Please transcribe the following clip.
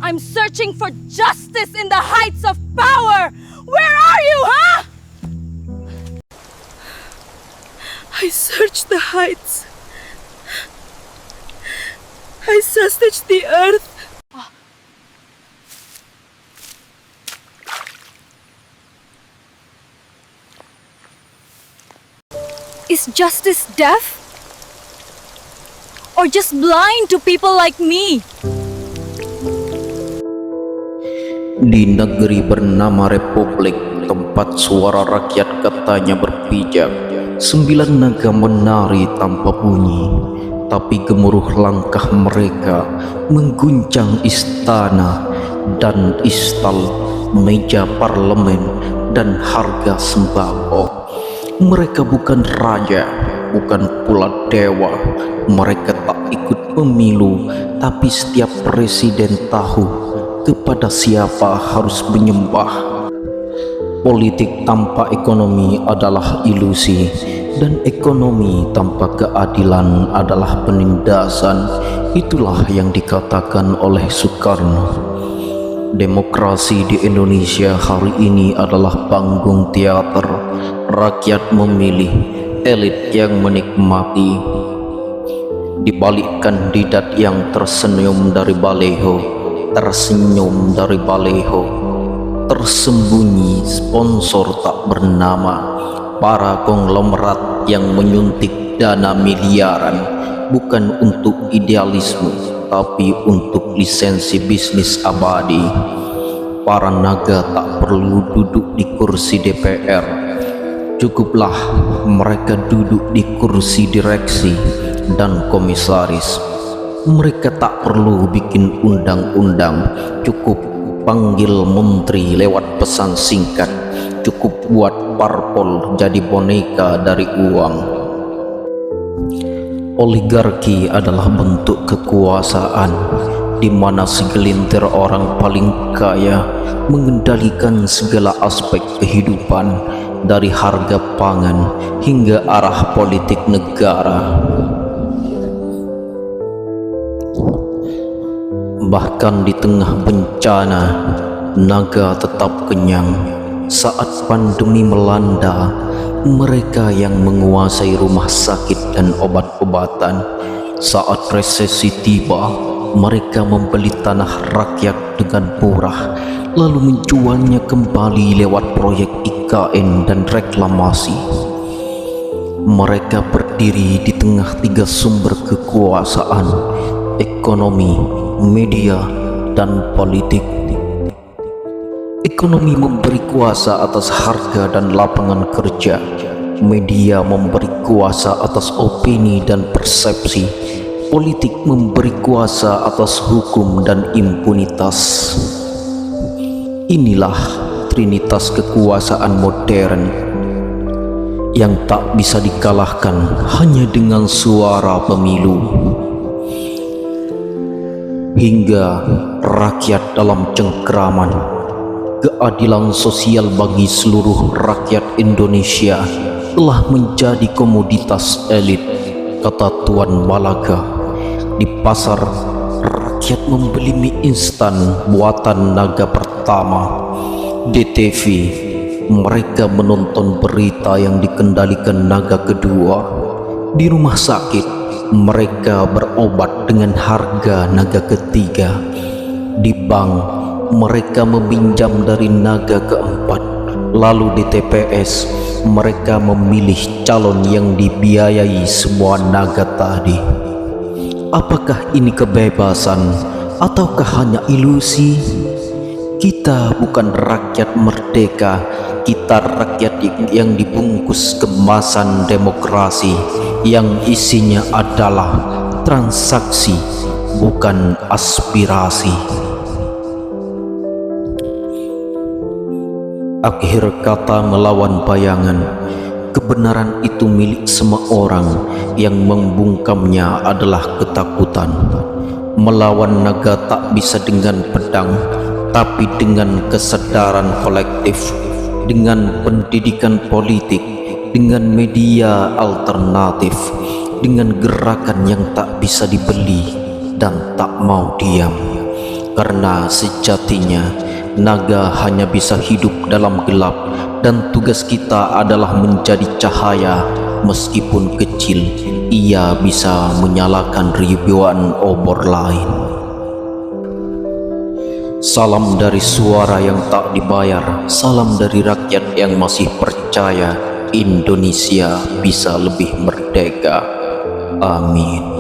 I'm searching for justice in the heights of power. Where are you, huh? I searched the heights. I sussaged the earth. Is justice deaf? Or just blind to people like me? Di negeri bernama Republik, tempat suara rakyat katanya berpijak, 9 naga menari tanpa bunyi, tapi gemuruh langkah mereka mengguncang istana dan istal, meja parlemen dan harga sembako. Mereka bukan raja, bukan pula dewa. Mereka tak ikut pemilu, tapi setiap presiden tahu kepada siapa harus menyembah. Politik tanpa ekonomi adalah ilusi, dan ekonomi tanpa keadilan adalah penindasan. Itulah yang dikatakan oleh Soekarno. Demokrasi di Indonesia hari ini adalah panggung teater. Rakyat memilih, elit yang menikmati. Di balik kandidat yang tersenyum dari baleho, tersenyum dari baleho, tersembunyi sponsor tak bernama, para konglomerat yang menyuntik dana miliaran, bukan untuk idealisme tapi untuk lisensi bisnis abadi. Para naga tak perlu duduk di kursi DPR, cukuplah mereka duduk di kursi direksi dan komisaris. Mereka tak perlu bikin undang-undang, cukup panggil menteri lewat pesan singkat, cukup buat parpol jadi boneka dari uang. Oligarki adalah bentuk kekuasaan di mana segelintir orang paling kaya mengendalikan segala aspek kehidupan, dari harga pangan hingga arah politik negara. Bahkan di tengah bencana, naga tetap kenyang. Saat pandemi melanda, mereka yang menguasai rumah sakit dan obat-obatan. Saat resesi tiba, mereka membeli tanah rakyat dengan murah, lalu menjualnya kembali lewat proyek IKN dan reklamasi. Mereka berdiri di tengah 3 sumber kekuasaan: ekonomi, media, dan politik. Ekonomi memberi kuasa atas harga dan lapangan kerja. Media memberi kuasa atas opini dan persepsi. Politik memberi kuasa atas hukum dan impunitas. Inilah trinitas kekuasaan modern yang tak bisa dikalahkan hanya dengan suara pemilu. Hingga rakyat dalam cengkraman, keadilan sosial bagi seluruh rakyat Indonesia telah menjadi komoditas elit, kata Tuan Balaga. Di pasar, rakyat membeli mie instan buatan naga pertama. Di TV, mereka menonton berita yang dikendalikan naga kedua. Di rumah sakit, mereka berobat dengan harga naga ketiga. Di bank, mereka meminjam dari naga keempat. Lalu di TPS, mereka memilih calon yang dibiayai semua naga tadi. Apakah ini kebebasan ataukah hanya ilusi? Kita bukan rakyat merdeka, kita rakyat yang dibungkus kemasan demokrasi yang isinya adalah transaksi, bukan aspirasi. Akhir kata melawan bayangan, kebenaran itu milik semua orang, yang membungkamnya adalah ketakutan. Melawan naga tak bisa dengan pedang, tapi dengan kesadaran kolektif, dengan pendidikan politik, dengan media alternatif, dengan gerakan yang tak bisa dibeli dan tak mau diam. Karena sejatinya naga hanya bisa hidup dalam gelap, dan tugas kita adalah menjadi cahaya. Meskipun kecil, ia bisa menyalakan ribuan obor lain. Salam dari suara yang tak dibayar, salam dari rakyat yang masih percaya Indonesia bisa lebih merdeka. Amin.